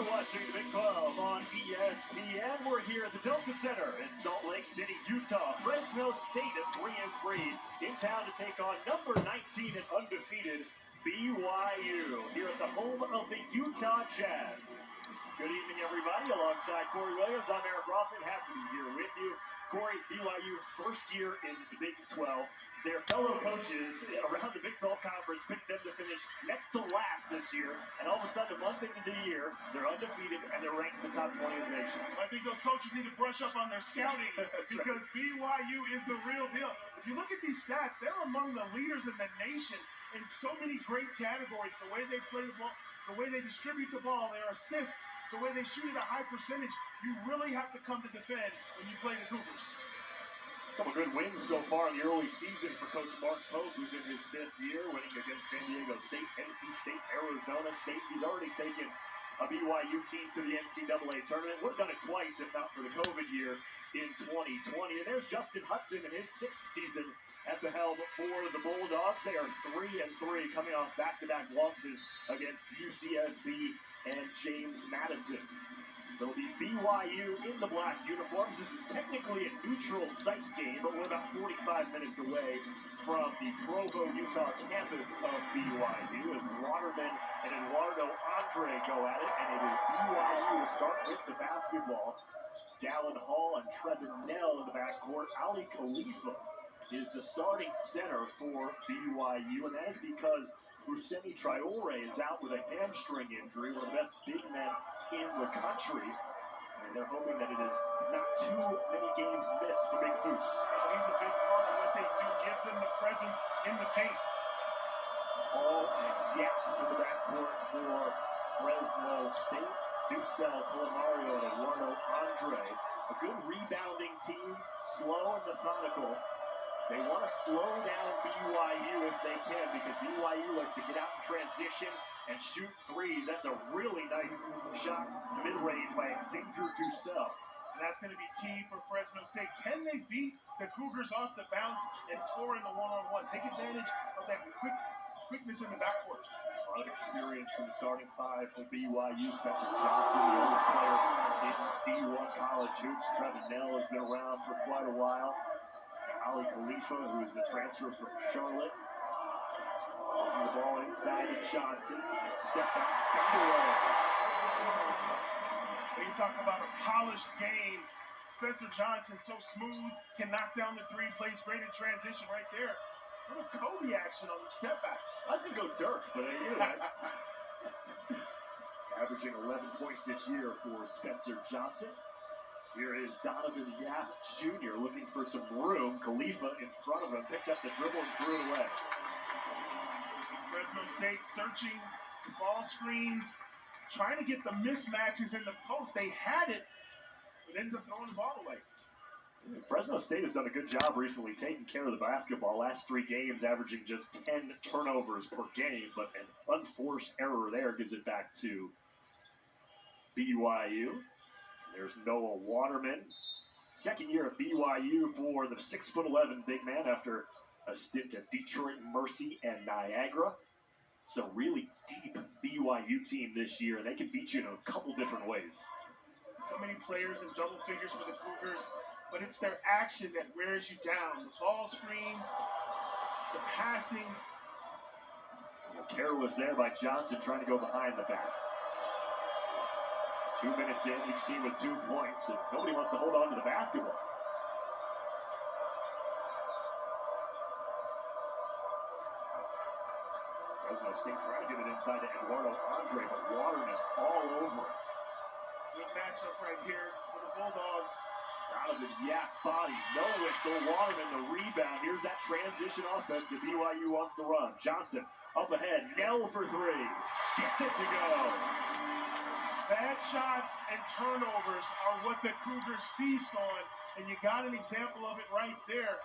You're watching the Big 12 on ESPN. We're here at the Delta Center in Salt Lake City, Utah. Fresno State at 3-3 in town to take on number 19 and undefeated BYU here at the home of the Utah Jazz. Good evening, everybody. Alongside Corey Williams, I'm Eric Rothman. Happy to be here with you. Corey, BYU first year in the Big 12. Their fellow coaches around the Big 12 Conference picked them to finish next to last this year, and all of a sudden, a month into the year, they're undefeated and they're ranked in the top 20 of the nation. I think those coaches need to brush up on their scouting because BYU is the real deal. If you look at these stats, they're among the leaders in the nation in so many great categories. The way they play the ball, the way they distribute the ball, their assists, the way they shoot at a high percentage. You really have to come to defend when you play the Cougars. Couple good wins so far in the early season for Coach Mark Pope, who's in his 5th year, winning against San Diego State, NC State, Arizona State. He's already taken a BYU team to the NCAA tournament. Would have done it twice if not for the COVID year in 2020. And there's Justin Hudson in his 6th season at the helm for the Bulldogs. They are 3-3 coming off back-to-back losses against UCSB and James Madison. So the BYU in the black uniforms. This is technically a neutral site game, but we're about 45 minutes away from the Provo, Utah campus of BYU as Waterman and Eduardo Andre go at it, and it is BYU to start with the basketball. Dallin Hall and Trevin Nell in the backcourt. Ali Khalifa is the starting center for BYU, and that is because Fuseni Traore is out with a hamstring injury, one of the best big men in the country, and they're hoping that it is not too many games missed for Big Foose. He's a big part of what they do, gives them the presence in the paint. Hall and Yap in the backcourt for Fresno State. Ducel, Colomario, and Eduardo Andre. A good rebounding team, slow and methodical. They want to slow down BYU if they can, because BYU likes to get out in transition and shoot threes. That's a really nice shot mid-range by Xavier Ducel. And that's going to be key for Fresno State. Can they beat the Cougars off the bounce and score in the one-on-one? Take advantage of that quickness in the backcourt. A lot of experience in the starting 5 for BYU. Spencer Johnson, the oldest player in D1 college hoops. Trevin Nell has been around for quite a while. Ali Khalifa, who is the transfer from Charlotte. Moving the ball inside to Johnson. Step back, fadeaway. When you talk about a polished game, Spencer Johnson, so smooth, can knock down the three, plays great in transition right there. A little Kobe action on the step back. I was going to go Dirk, but averaging 11 points this year for Spencer Johnson. Here is Donovan Yap Jr. looking for some room. Khalifa in front of him, picked up the dribble and threw it away. Fresno State searching ball screens, trying to get the mismatches in the post. They had it, but ended up throwing the ball away. Fresno State has done a good job recently taking care of the basketball. Last 3 games averaging just 10 turnovers per game, but an unforced error there gives it back to BYU. There's Noah Waterman. 2nd year at BYU for the 6'11" big man after a stint at Detroit Mercy and Niagara. So really deep BYU team this year, and they can beat you in a couple different ways. So many players in double figures for the Cougars, but it's their action that wears you down. The ball screens, the passing. Careless there by Johnson trying to go behind the back. 2 minutes in, each team with 2 points, and nobody wants to hold on to the basketball. Fresno State trying to get it inside to Eduardo Andre, but Waterman all over it. Good matchup right here for the Bulldogs. Donovan Yap body, no whistle. Waterman the rebound. Here's that transition offense that BYU wants to run. Johnson up ahead, Nell for 3. Gets it to go. Bad shots and turnovers are what the Cougars feast on, and you got an example of it right there.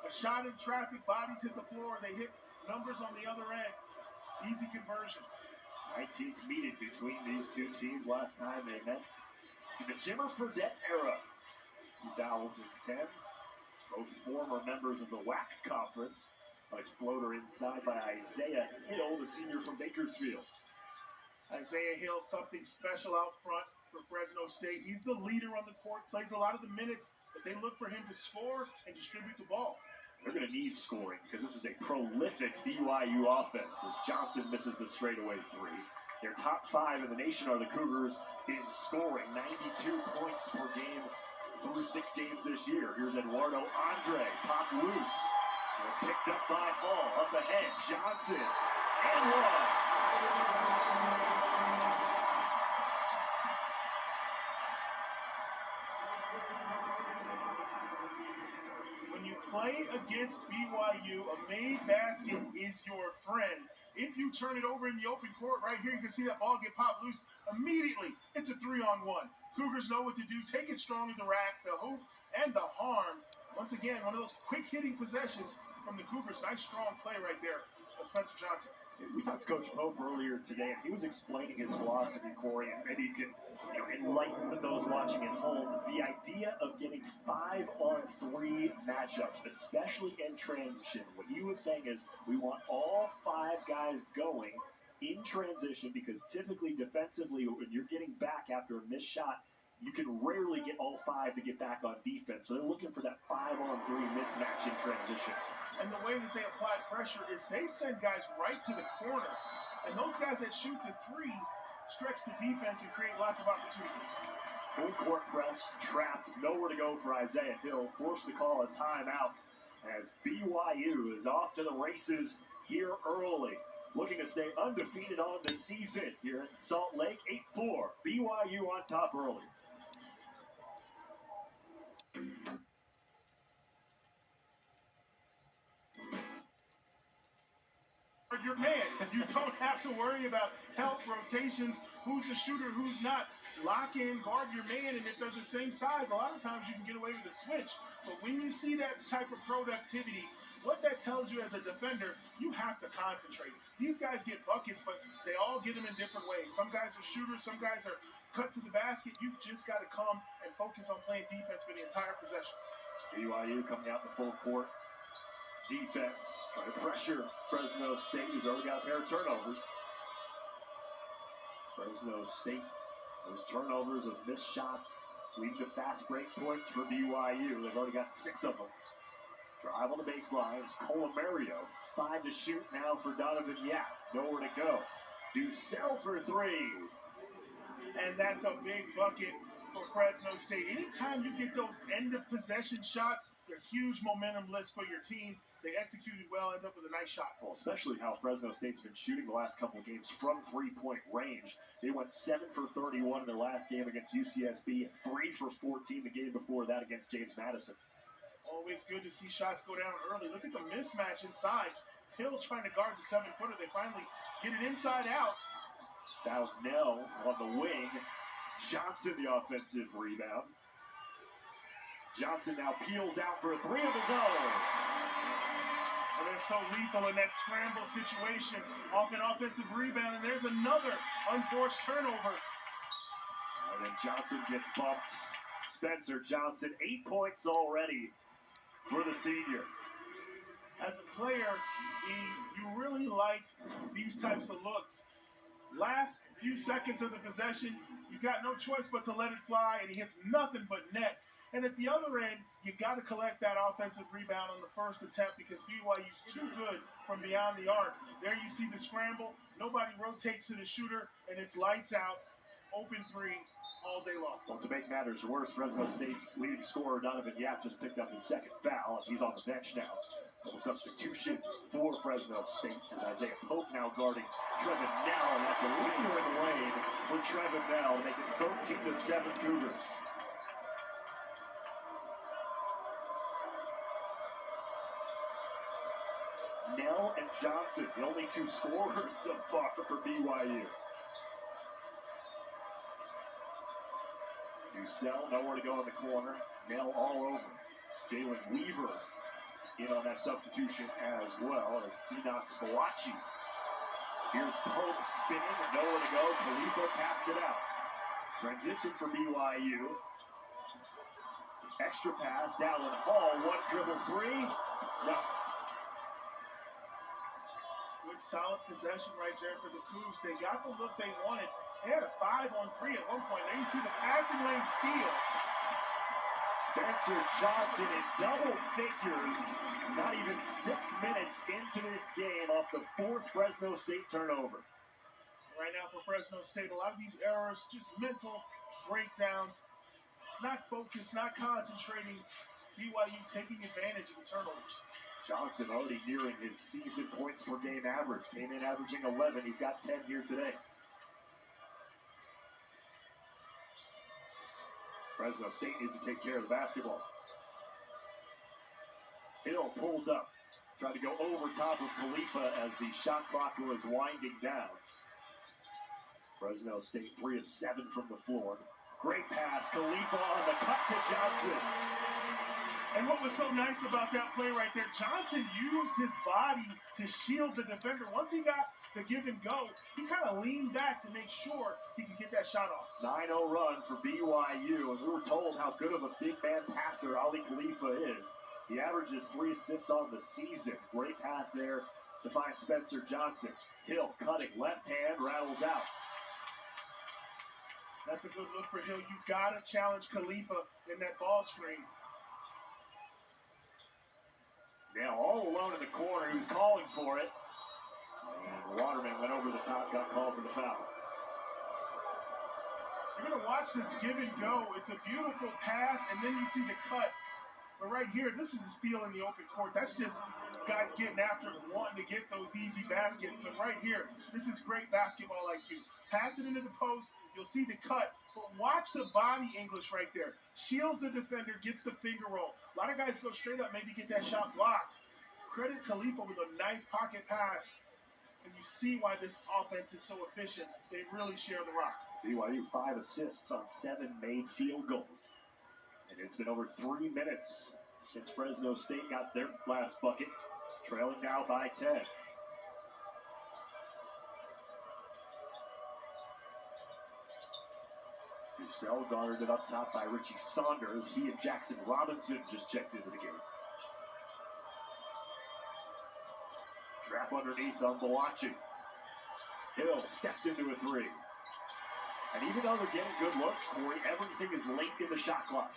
A shot in traffic, bodies hit the floor, they hit numbers on the other end. Easy conversion. 19th meeting between these 2 teams last time they met in the Jimmer Fredette era, 2010. Both former members of the WAC conference. Nice floater inside by Isaiah Hill, the senior from Bakersfield. Isaiah Hill, something special out front for Fresno State. He's the leader on the court, plays a lot of the minutes, but they look for him to score and distribute the ball. They're going to need scoring because this is a prolific BYU offense as Johnson misses the straightaway three. Their top 5 in the nation are the Cougars in scoring, 92 points per game through 6 games this year. Here's Eduardo Andre, pop loose. Picked up by Hall, up ahead, Johnson, and one. When you play against BYU, a made basket is your friend. If you turn it over in the open court right here, you can see that ball get popped loose immediately. It's a 3-on-1. Cougars know what to do. Take it strong at the rack, the hoop, and the harm. Once again, one of those quick-hitting possessions from the Cougars. Nice, strong play right there of Spencer Johnson. We talked to Coach Pope earlier today, and he was explaining his philosophy, Corey, and maybe you can enlighten those watching at home. The idea of getting 5-on-3 matchups, especially in transition. What he was saying is we want all 5 guys going in transition because typically defensively, when you're getting back after a missed shot, you can rarely get all 5 to get back on defense. So they're looking for that 5-on-3 mismatch in transition. And the way that they apply pressure is they send guys right to the corner. And those guys that shoot the 3 stretch the defense and create lots of opportunities. Full court press, trapped, nowhere to go for Isaiah Hill. Forced to call a timeout as BYU is off to the races here early. Looking to stay undefeated on the season here at Salt Lake. 8-4, BYU on top early. Your man. You don't have to worry about help, rotations, who's a shooter, who's not. Lock in, guard your man, and if they're the same size, a lot of times you can get away with a switch. But when you see that type of productivity, what that tells you as a defender, you have to concentrate. These guys get buckets, but they all get them in different ways. Some guys are shooters, some guys are cut to the basket. You just got to come and focus on playing defense for the entire possession. BYU coming out in the full court. Defense, trying to pressure Fresno State, who's already got a pair of turnovers. Fresno State, those turnovers, those missed shots, lead to fast break points for BYU. They've already got 6 of them. Drive on the baseline, it's Colomario. 5 to shoot now for Donovan Yap. Nowhere to go. Ducell for 3. And that's a big bucket for Fresno State. Anytime you get those end-of-possession shots, they're huge momentum lifts for your team. They executed well, end up with a nice shot. Well, especially how Fresno State's been shooting the last couple of games from 3-point range. They went 7 for 31 in their last game against UCSB and 3 for 14 the game before that against James Madison. Always good to see shots go down early. Look at the mismatch inside. Hill trying to guard the 7-footer. They finally get it inside out. Fouled Nell on the wing. Johnson the offensive rebound. Johnson now peels out for a 3 of his own. And they're so lethal in that scramble situation. Off an offensive rebound, and there's another unforced turnover. And then Johnson gets bumped. Spencer Johnson, 8 points already for the senior. As a player, you really like these types of looks. Last few seconds of the possession, you got no choice but to let it fly, and he hits nothing but net. And at the other end, you got to collect that offensive rebound on the first attempt because BYU's too good from beyond the arc. There you see the scramble. Nobody rotates to the shooter, and it's lights out, open 3 all day long. Well, to make matters worse, Fresno State's leading scorer, Donovan Yap, just picked up his 2nd foul, and he's on the bench now. Couple substitutions for Fresno State as Isaiah Pope now guarding Trevin Nell, and that's a lingering lane for Trevin Nell to make it 13-7 Cougars. Nell and Johnson, the only 2 scorers so far for BYU. Ducell, nowhere to go in the corner. Nell all over. Jalen Weaver in on that substitution as well as Enoch Balachi. Here's Pope spinning, nowhere to go. Khalifa taps it out. Transition for BYU. Extra pass, Dallin Hall, 1 dribble 3. No. Good solid possession right there for the Cougs. They got the look they wanted. They had a 5-on-3 at one point. There you see the passing lane steal. Spencer Johnson in double figures. Not even 6 minutes into this game off the 4th Fresno State turnover. Right now for Fresno State, a lot of these errors, just mental breakdowns, not focused, not concentrating. BYU taking advantage of the turnovers. Johnson already nearing his season points per game average. Came in averaging 11. He's got 10 here today. Fresno State needs to take care of the basketball. Hill pulls up. Tried to go over top of Khalifa as the shot clock was winding down. Fresno State 3 of 7 from the floor. Great pass. Khalifa on the cut to Johnson. And what was so nice about that play right there, Johnson used his body to shield the defender. Once he got the give and go, he kind of leaned back to make sure he could get that shot off. 9-0 run for BYU, and we were told how good of a big man passer Ali Khalifa is. He averages 3 assists on the season. Great pass there to find Spencer Johnson. Hill cutting, left hand, rattles out. That's a good look for Hill. You gotta challenge Khalifa in that ball screen. Now all alone in the corner, he was calling for it. And Waterman went over the top, got called for the foul. You're gonna watch this give and go. It's a beautiful pass, and then you see the cut. But right here, this is a steal in the open court. That's just guys getting after it, wanting to get those easy baskets. But right here, this is great basketball IQ. Pass it into the post, you'll see the cut. But watch the body English right there. Shields the defender, gets the finger roll. A lot of guys go straight up, maybe get that shot blocked. Credit Khalifa with a nice pocket pass. And you see why this offense is so efficient. They really share the rock. BYU 5 assists on 7 made field goals. And it's been over 3 minutes since Fresno State got their last bucket. Trailing now by 10. Bussell guarded up top by Richie Saunders. He and Jackson Robinson just checked into the game. Trap underneath on Malachi. Hill steps into a 3. And even though they're getting good looks, Corey, everything is late in the shot clock.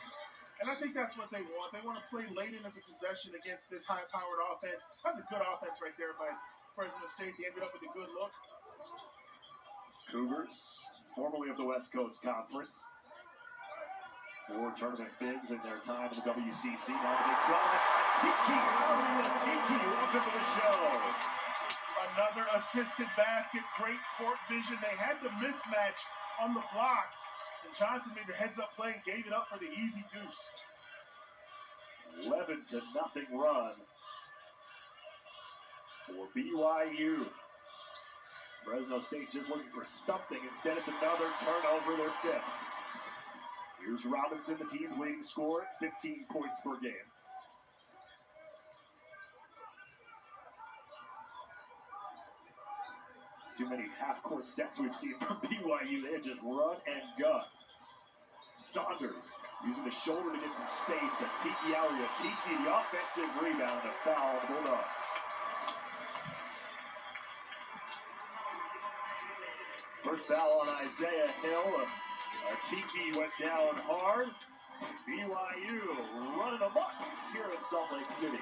And I think that's what they want. They want to play late into the possession against this high-powered offense. That's a good offense right there by Fresno State. They ended up with a good look. Cougars, formerly of the West Coast Conference. 4 tournament bids in their time in the WCC. Now the Big 12. Tiki, Tiki, welcome to the show. Another assisted basket. Great court vision. They had the mismatch on the block. And Johnson made the heads-up play and gave it up for the easy deuce. 11-0 run for BYU. Fresno State just looking for something. Instead, it's another turnover, their 5th. Here's Robinson, the team's leading scorer, 15 points per game. Too many half-court sets we've seen from BYU. They just run and gun. Saunders using the shoulder to get some space. And Tiki Alia. Tiki, the offensive rebound, a foul on the Bulldogs. First foul on Isaiah Hill. Tiki went down hard. BYU running amok here in Salt Lake City.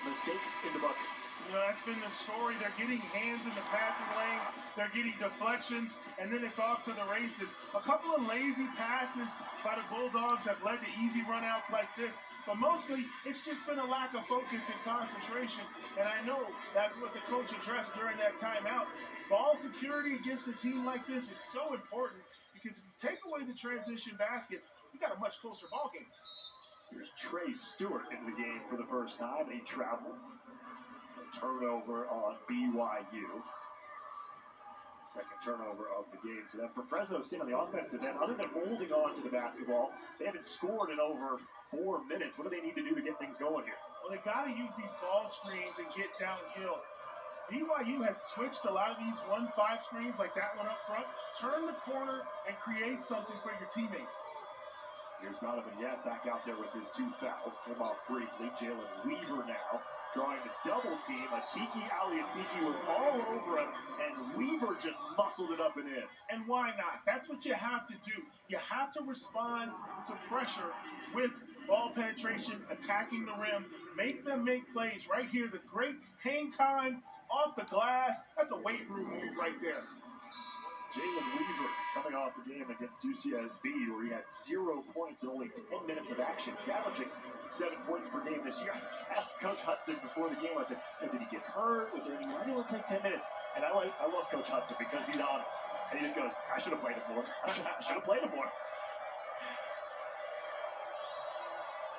Mistakes in the buckets. You know, that's been the story. They're getting hands in the passing lanes. They're getting deflections, and then it's off to the races. A couple of lazy passes by the Bulldogs have led to easy runouts like this. But mostly, it's just been a lack of focus and concentration. And I know that's what the coach addressed during that timeout. Ball security against a team like this is so important because if you take away the transition baskets, you got a much closer ball game. Here's Trey Stewart into the game for the first time. He traveled. A turnover on BYU. Second turnover of the game for them. For Fresno State on the offensive end, other than holding on to the basketball, they haven't scored in over 4 minutes. What do they need to do to get things going here? Well, they got to use these ball screens and get downhill. BYU has switched a lot of these 1-5 screens like that one up front. Turn the corner and create something for your teammates. Here's Donovan Yett back out there with his 2 fouls. Came off briefly. Jalen Weaver now drawing the double team. Atiki was all over him, and Weaver just muscled it up and in. And why not? That's what you have to do. You have to respond to pressure with ball penetration, attacking the rim, make them make plays. Right here, the great hang time off the glass. That's a weight room move right there. Jalen Weaver coming off a game against UCSB where he had 0 points in only 10 minutes of action. He's averaging 7 points per game this year. I asked Coach Hudson before the game, I said, hey, did he get hurt? Was there any, why didn't he play 10 minutes? And I love Coach Hudson because he's honest. And he just goes, I should have played him more. I should have played him more.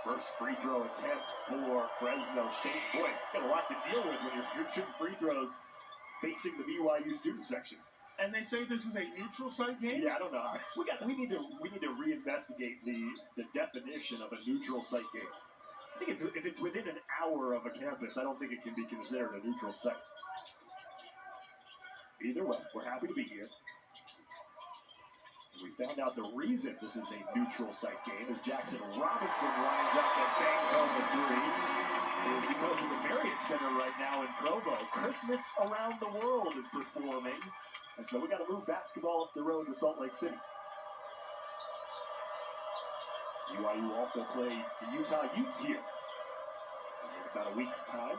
First free throw attempt for Fresno State. Boy, got a lot to deal with when you're shooting free throws facing the BYU student section. And they say this is a neutral site game? Yeah, I don't know. We need to reinvestigate the definition of a neutral site game. I think if it's within an hour of a campus, I don't think it can be considered a neutral site. Either way, we're happy to be here. We found out the reason this is a neutral site game is Jackson Robinson lines up and bangs home the 3. It is because of the Marriott Center right now in Provo. Christmas Around the World is performing. And so we got to move basketball up the road to Salt Lake City. BYU also played the Utah Utes here in about a week's time.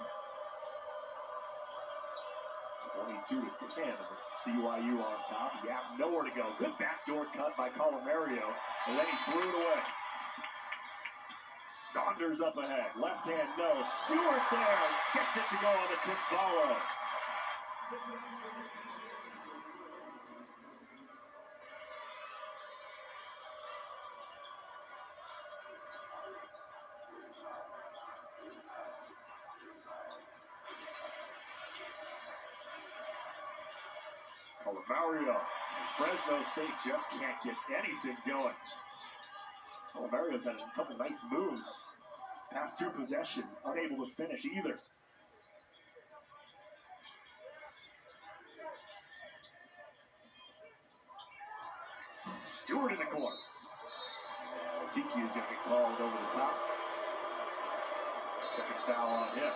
22-10. BYU on top. Yeah, nowhere to go. Good backdoor cut by Colomario, and then he threw it away. Saunders up ahead. Left hand, no. Stewart there. Gets it to go on the tip follow. Mario. Fresno State just can't get anything going. Mario's had a couple nice moves. Past 2 possessions, unable to finish either. Stewart in the corner. Tiki is going to get called over the top. Second foul on him.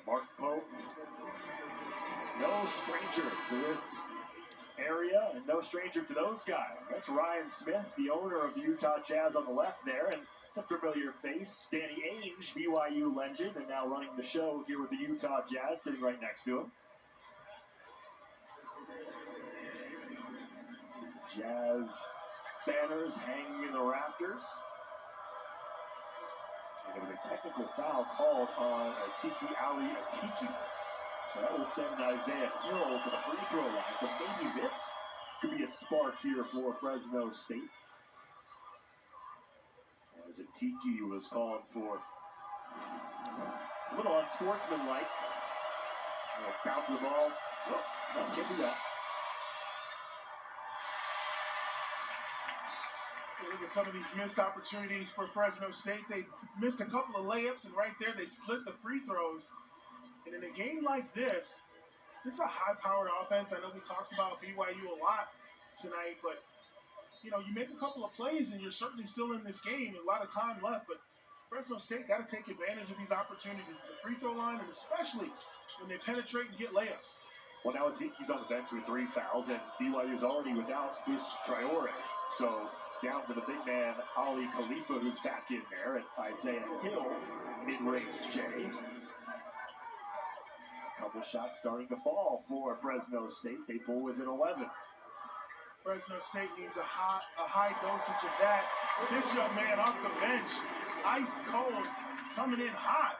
Mark Pope is no stranger to this area and no stranger to those guys. That's Ryan Smith, the owner of the Utah Jazz on the left there, and it's a familiar face. Danny Ainge, BYU legend, and now running the show here with the Utah Jazz, sitting right next to him. See the Jazz banners hanging in the rafters. And it was a technical foul called on Atiki. So that will send Isaiah Hill to the free throw line. So maybe this could be a spark here for Fresno State. As Atiki was called for a little unsportsmanlike. Bounce of the ball. Oh, no, can't do that. Look at some of these missed opportunities for Fresno State. They missed a couple of layups, and right there they split the free throws. And in a game like this is a high-powered offense. I know we talked about BYU a lot tonight, but you know, you make a couple of plays and you're certainly still in this game. A lot of time left, but Fresno State got to take advantage of these opportunities at the free throw line, and especially when they penetrate and get layups. Well, now he's on the bench with 3 fouls, and BYU is already without Fus Traore. So down to the big man, Ali Khalifa, who's back in there, and Isaiah Hill, mid-range J. A couple shots starting to fall for Fresno State. They pull within 11. Fresno State needs a high dosage of that. This young man off the bench, ice cold, coming in hot.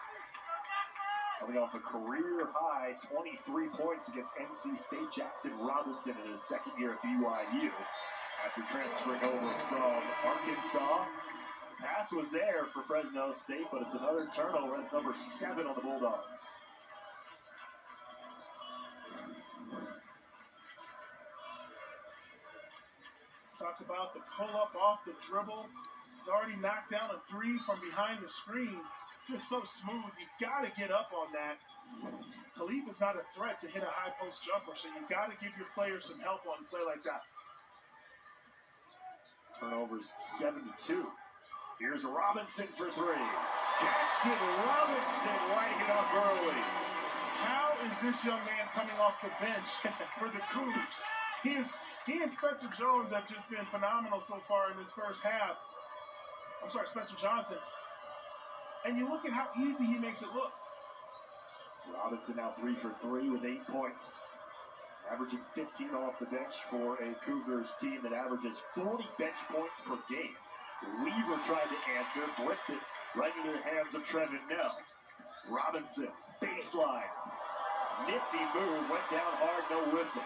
Coming off a career-high 23 points against NC State, Jackson Robinson in his second year at BYU. After transferring over from Arkansas. The pass was there for Fresno State, but it's another turnover. That's number 7 on the Bulldogs. Talk about the pull-up off the dribble. He's already knocked down a 3 from behind the screen. just so smooth. You've got to get up on that. Khalifa's not a threat to hit a high post jumper, so you've got to give your players some help on a play like that. Turnovers 7-2. Here's Robinson for three. Jackson Robinson lighting it up early. How is this young man coming off the bench for the Cougars? He and Spencer Jones have just been phenomenal so far in this first half. I'm sorry, Spencer Johnson. And you look at how easy he makes it look. Robinson now 3 for 3 with 8 points. Averaging 15 off the bench for a Cougars team that averages 40 bench points per game. Weaver tried to answer, blipped it right into the hands of Trevin Nell. Robinson, baseline. Nifty move, went down hard, no whistle.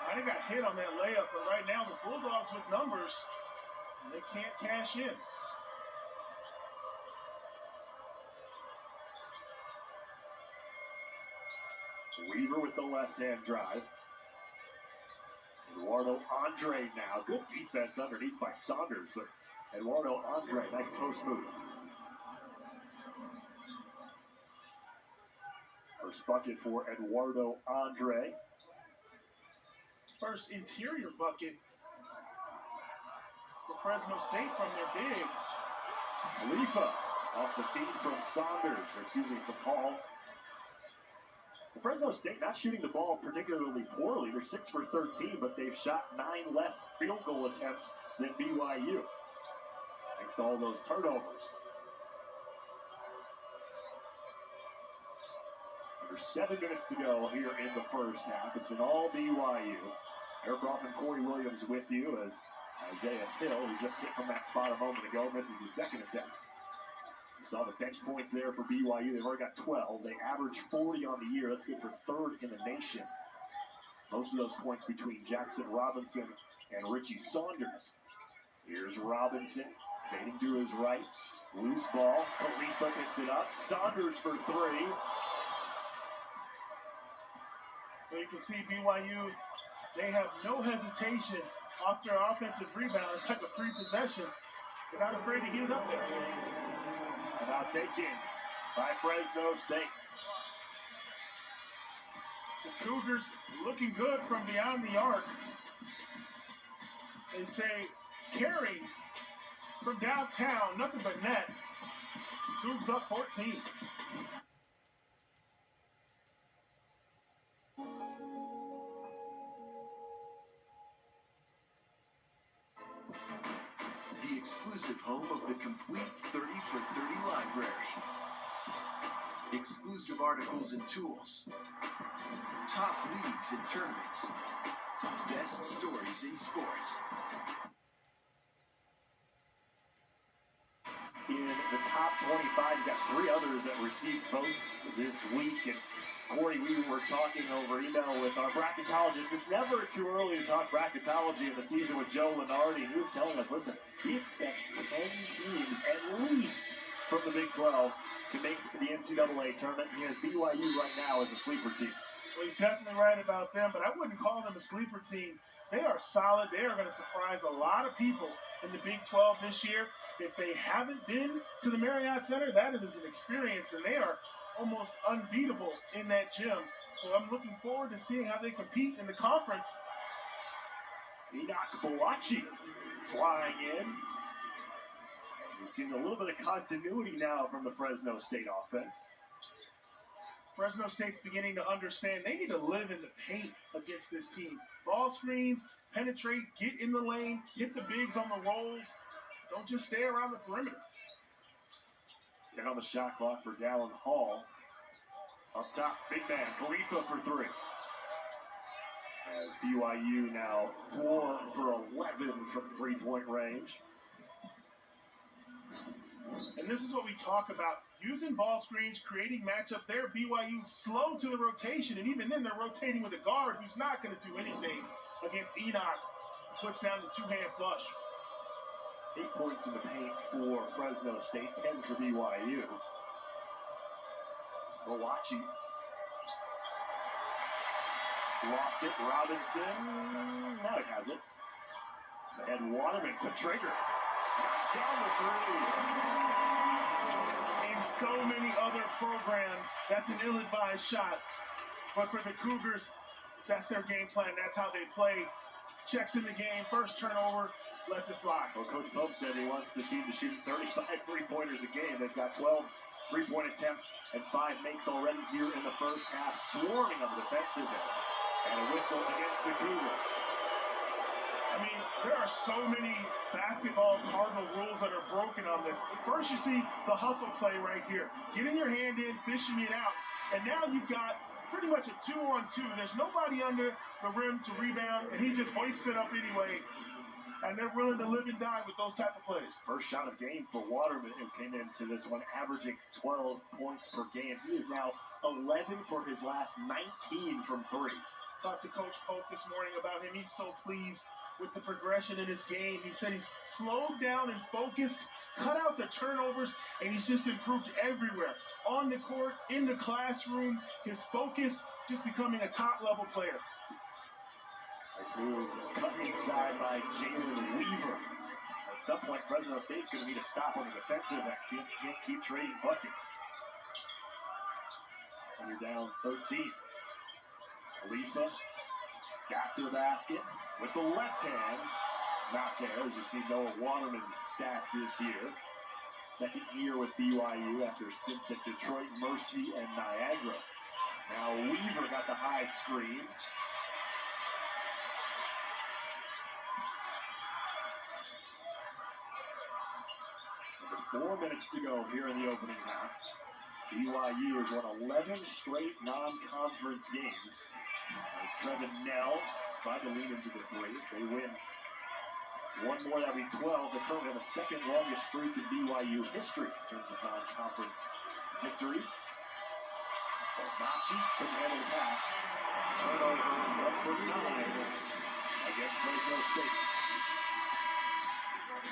I got hit on that layup, but right now the Bulldogs with numbers, they can't cash in. Weaver with the left-hand drive. Eduardo Andre now. Good defense underneath by Saunders, but Eduardo Andre, nice post move. First bucket for Eduardo Andre. First interior bucket for Fresno State from their bigs. Khalifa off the feed from Saunders, or excuse me, from Paul. Fresno State not shooting the ball particularly poorly. They're 6 for 13, but they've shot 9 less field goal attempts than BYU. Thanks to all those turnovers. Under 7 minutes to go here in the first half. It's been all BYU. Eric Roth and Corey Williams with you as Isaiah Hill, who just hit from that spot a moment ago, misses the second attempt. You saw the bench points there for BYU. They've already got 12. They average 40 on the year. That's good for 3rd in the nation. Most of those points between Jackson Robinson and Richie Saunders. Here's Robinson, fading to his right. Loose ball. Khalifa picks it up. Saunders for 3. Well, you can see BYU, they have no hesitation off their offensive rebound. It's like a free possession. They're not afraid to get it up there. And now taken by Fresno State. The Cougars looking good from beyond the arc. They say carry from downtown, nothing but net. Cougs up 14. The exclusive home of the complete 30 for 30 library. Exclusive articles and tools. Top leagues and tournaments. Best stories in sports. In the top 25, you've got 3 others that received votes this week. And Corey, we were talking over email with our bracketologist. It's never too early to talk bracketology in the season with Joe Lenardi. And he was telling us, listen, he expects 10 teams at least from the Big 12 to make the NCAA tournament. He has BYU right now as a sleeper team. Well, he's definitely right about them, but I wouldn't call them a sleeper team. They are solid. They are going to surprise a lot of people in the Big 12 this year. If they haven't been to the Marriott Center, that is an experience, and they are almost unbeatable in that gym. So I'm looking forward to seeing how they compete in the conference. Enoch Bolachi flying in. We've seen a little bit of continuity now from the Fresno State offense. Fresno State's beginning to understand they need to live in the paint against this team. Ball screens, penetrate, get in the lane, hit the bigs on the rolls. Don't just stay around the perimeter. 10 on the shot clock for Dallin Hall. Up top, big man, Khalifa for 3. As BYU now 4 for 11 from 3-point range. And this is what we talk about. Using ball screens, creating matchups. There, BYU slow to the rotation, and even then they're rotating with a guard who's not going to do anything against Enoch, who puts down the 2-hand flush. 8 points in the paint for Fresno State, 10 for BYU. Bolachi lost it. Robinson, now he has it. And Waterman, quick trigger. Knocks down the 3. so many other programs, that's an ill-advised shot. But for the Cougars, that's their game plan. That's how they play. Checks in the game, first turnover, lets it fly. Well, Coach Pope said he wants the team to shoot 35 three-pointers a game. They've got 12 three-point attempts and 5 makes already here in the first half, swarming on the defensive end. And a whistle against the Cougars. I mean, there are so many basketball cardinal rules that are broken on this. First, you see the hustle play right here. Getting your hand in, fishing it out. And now you've got pretty much a 2-on-2. There's nobody under the rim to rebound, and he just hoists it up anyway. And they're willing to live and die with those type of plays. First shot of game for Waterman, who came into this one averaging 12 points per game. He is now 11 for his last 19 from 3. Talked to Coach Pope this morning about him. He's so pleased with the progression in his game. He said he's slowed down and focused, cut out the turnovers, and he's just improved everywhere. On the court, in the classroom, his focus, just becoming a top-level player. Nice move, cut inside by Jalen Weaver. At some point, Fresno State's going to need a stop on the defensive that can't keep trading buckets. And you're down 13. Khalifa got to the basket with the left hand. Not there, as you see Noah Waterman's stats this year. Second year with BYU after stints at Detroit, Mercy, and Niagara. Now Weaver got the high screen. Under 4 minutes to go here in the opening half. BYU has won 11 straight non-conference games. As Trevin Nell tried to lean into the 3. They win one more, that'll be 12. They currently have the second longest streak in BYU history in terms of non-conference victories. But Machi couldn't handle the pass. Turnover number 9 against Fresno State.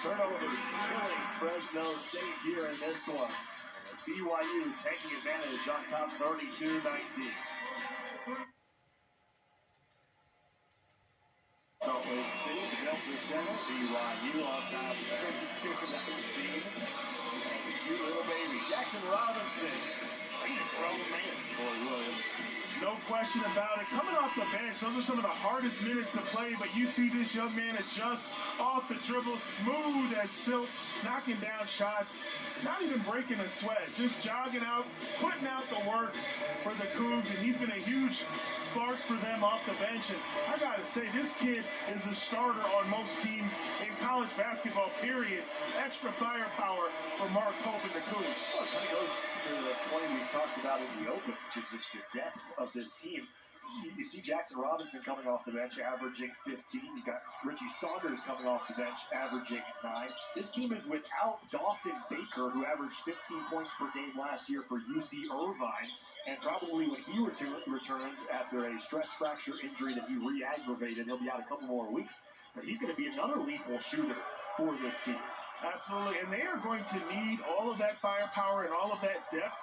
Turnovers killing Fresno State here in this one. As BYU taking advantage on top 32-19. Salt Lake City, the Delta Center, BYU on top 32-19. And the cute little baby, Jackson Robinson. He's a grown man, Corey Williams. No question about it. Coming off the bench, those are some of the hardest minutes to play, but you see this young man adjust off the dribble, smooth as silk, knocking down shots, not even breaking a sweat, just jogging out, putting out the work for the Cougs, and he's been a huge spark for them off the bench. And I gotta say, this kid is a starter on most teams in college basketball, period. Extra firepower for Mark Pope and the Cougs. Well, it kind of goes to the point we talked about in the open, which is just the depth of this team. You see Jackson Robinson coming off the bench, averaging 15. You got Richie Saunders coming off the bench, averaging 9. This team is without Dawson Baker, who averaged 15 points per game last year for UC Irvine. And probably when he returns after a stress fracture injury that he re-aggravated, he'll be out a couple more weeks. But he's going to be another lethal shooter for this team. Absolutely, and they are going to need all of that firepower and all of that depth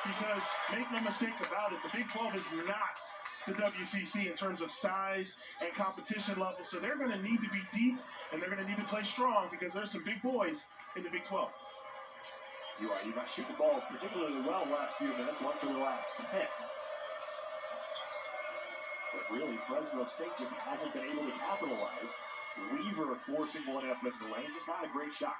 because, make no mistake about it, the Big 12 is not the WCC in terms of size and competition level, so they're going to need to be deep and they're going to need to play strong because there's some big boys in the Big 12. You got shooting the ball particularly well the last few minutes, 1 for the last 10. But really, Fresno State just hasn't been able to capitalize. Weaver forcing one up in the lane, just not a great shot.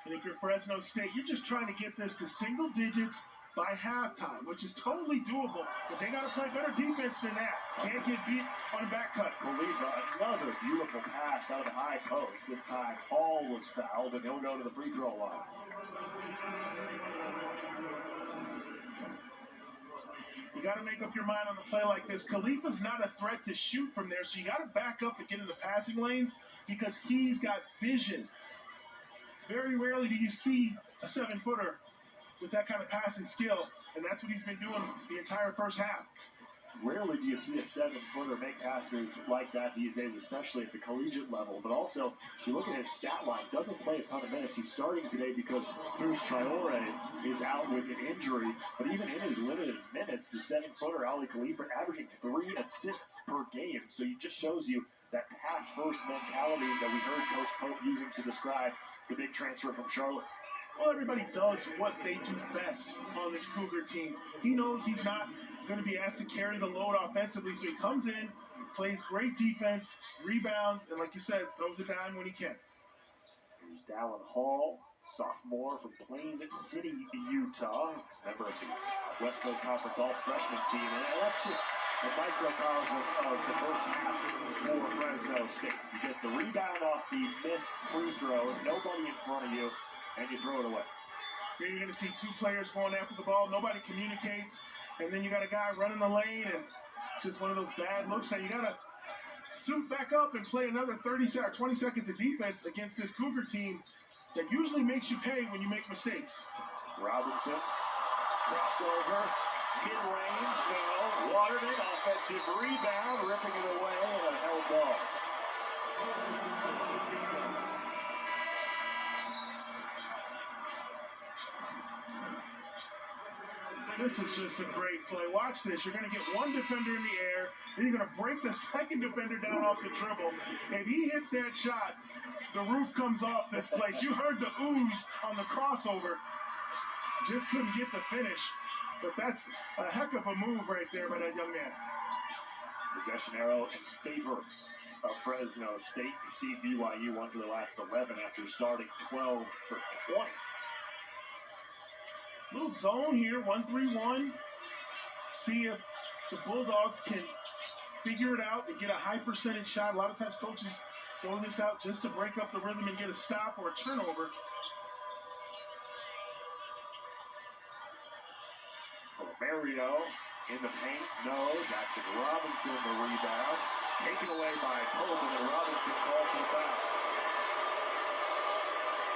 I think you're Fresno State, you're just trying to get this to single digits by halftime, which is totally doable, but they got to play better defense than that. Can't get beat on the back cut. Khalifa, another beautiful pass out of the high post. This time, Hall was fouled, and he'll go to the free throw line. You got to make up your mind on a play like this. Khalifa's not a threat to shoot from there, so you got to back up and get in the passing lanes because he's got vision. Very rarely do you see a 7-footer with that kind of passing skill, and that's what he's been doing the entire first half. Rarely do you see a 7-footer make passes like that these days, especially at the collegiate level. But also, you look at his stat line, doesn't play a ton of minutes. He's starting today because Cruz Traore is out with an injury. But even in his limited minutes, the 7-footer, Ali Khalifa, averaging 3 assists per game. So it just shows you that pass-first mentality that we heard Coach Pope using to describe the big transfer from Charlotte. Well, everybody does what they do best on this Cougar team. He knows he's not going to be asked to carry the load offensively, so he comes in, plays great defense, rebounds, and like you said, throws it down when he can. Here's Dallin Hall, sophomore from Plain City, Utah. Member of the West Coast Conference All-Freshman team. And that's just a microcosm of the first half for Fresno State. You get the rebound off the missed free throw, nobody in front of you, and you throw it away. Here you're going to see two players going after the ball. Nobody communicates. And then you got a guy running the lane, and it's just one of those bad looks that you got to suit back up and play another 20 seconds of defense against this Cougar team that usually makes you pay when you make mistakes. Robinson, crossover, mid-range, no. Waterman, offensive rebound, ripping it away, and a held ball. This is just a great play. Watch this. You're going to get one defender in the air, then you're going to break the second defender down off the dribble. If he hits that shot, the roof comes off this place. You heard the ooze on the crossover. Just couldn't get the finish. But that's a heck of a move right there by that young man. Possession arrow in favor of Fresno State. You see BYU won for the last 11 after starting 12 for 20. Little zone here, 1-3-1. See if the Bulldogs can figure it out and get a high percentage shot. A lot of times coaches throw this out just to break up the rhythm and get a stop or a turnover. Mario in the paint, no. Jackson Robinson the rebound. Taken away by Coleman, and Robinson called for the foul.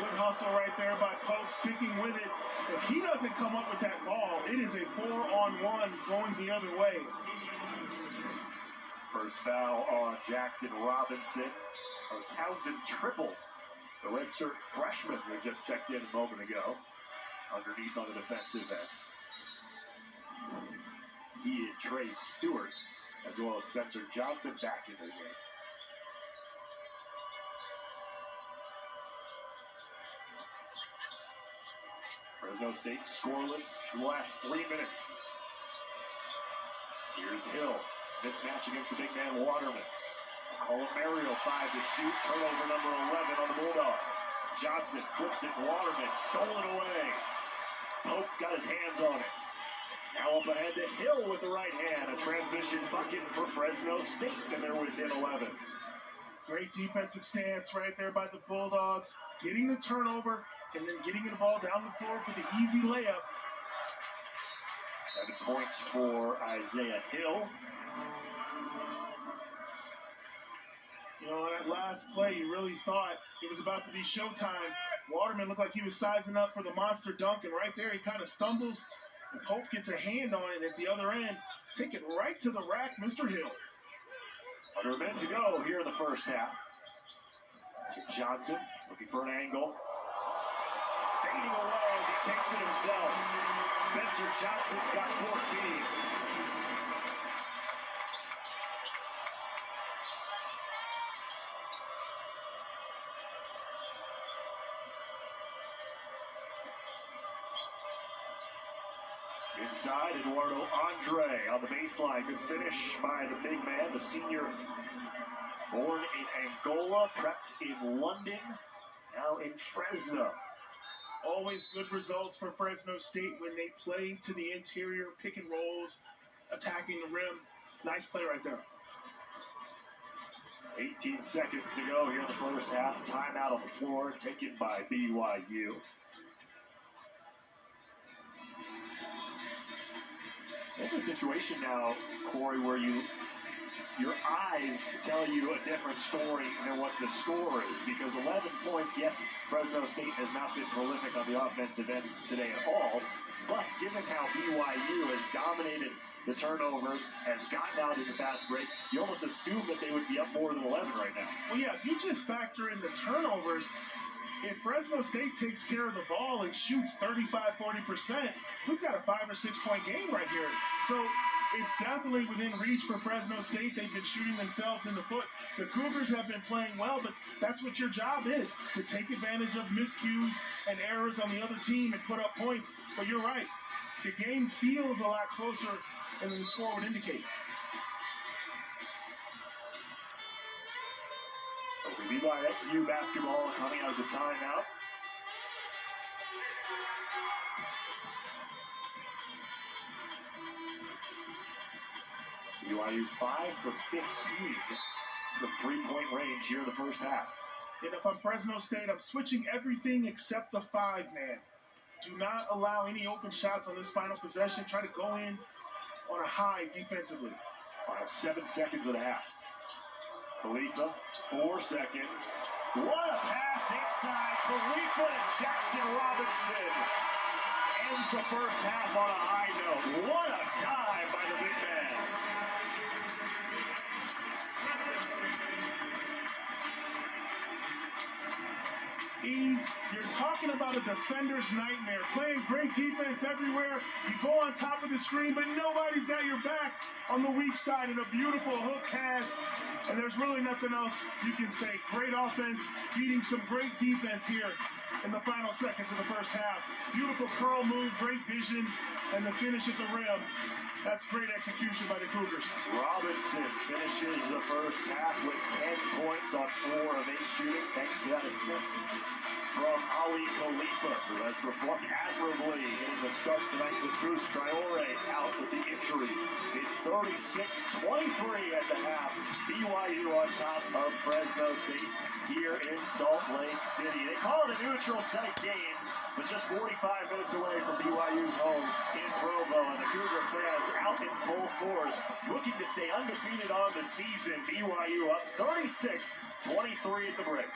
Good hustle right there by Pope, sticking with it. If he doesn't come up with that ball, it is a 4-on-1 going the other way. First foul on Jackson Robinson. That was Townsend triple. The redshirt freshman who just checked in a moment ago. Underneath on the defensive end. He and Trey Stewart, as well as Spencer Johnson, back in the game. Fresno State scoreless in the last 3 minutes. Here's Hill. Mismatch against the big man Waterman. Colin Mario 5 to shoot. Turnover number 11 on the Bulldogs. Johnson flips it. Waterman stolen away. Pope got his hands on it. Now up ahead to Hill with the right hand. A transition bucket for Fresno State, and they're within 11. Great defensive stance right there by the Bulldogs. Getting the turnover and then getting the ball down the floor for the easy layup. 7 points for Isaiah Hill. You know, that last play, you really thought it was about to be showtime. Waterman looked like he was sizing up for the monster dunk, and right there he kind of stumbles. And Pope gets a hand on it at the other end. Take it right to the rack, Mr. Hill. Under a minute to go here in the first half. So Johnson looking for an angle. Fading away as he takes it himself. Spencer Johnson's got 14. Inside, Eduardo Andre on the baseline. Good finish by the big man, the senior. Born in Angola, prepped in London, now in Fresno. Always good results for Fresno State when they play to the interior, pick and rolls, attacking the rim. Nice play right there. 18 seconds to go here in the first half. Timeout on the floor taken by BYU. There's a situation now, Corey, where your eyes tell you a different story than what the score is. Because 11 points, yes, Fresno State has not been prolific on the offensive end today at all. But given how BYU has dominated the turnovers, has gotten out in the fast break, you almost assume that they would be up more than 11 right now. Well, yeah, if you just factor in the turnovers, if Fresno State takes care of the ball and shoots 35-40%, we've got a 5 or 6 point game right here. So it's definitely within reach for Fresno State. They've been shooting themselves in the foot. The Cougars have been playing well, but that's what your job is, to take advantage of miscues and errors on the other team and put up points. But you're right. The game feels a lot closer than the score would indicate. BYU basketball coming out of the timeout. BYU 5 for 15 from three-point range here in the first half. And if I'm Fresno State, I'm switching everything except the 5-man. Do not allow any open shots on this final possession. Try to go in on a high defensively. Final 7 seconds of the half. Khalifa, 4 seconds. What a pass inside. Khalifa and Jackson Robinson ends the first half on a high note. What a dive by the big man. You're talking about a defender's nightmare. Playing great defense everywhere. You go on top of the screen, but nobody's got your back on the weak side, and a beautiful hook pass. And there's really nothing else you can say. Great offense, beating some great defense here in the final seconds of the first half. Beautiful curl move, great vision, and the finish at the rim. That's great execution by the Cougars. Robinson finishes the first half with 10 points on 4 of 8 shooting, thanks to that assist from Ali Khalifa, who has performed admirably getting the start tonight with Cruz Traore out with the injury. It's 36-23 at the half. BYU on top of Fresno State here in Salt Lake City. They call it a neutral site game, but just 45 minutes away from BYU's home in Provo, and the Cougar fans out in full force, looking to stay undefeated on the season. BYU up 36-23 at the break.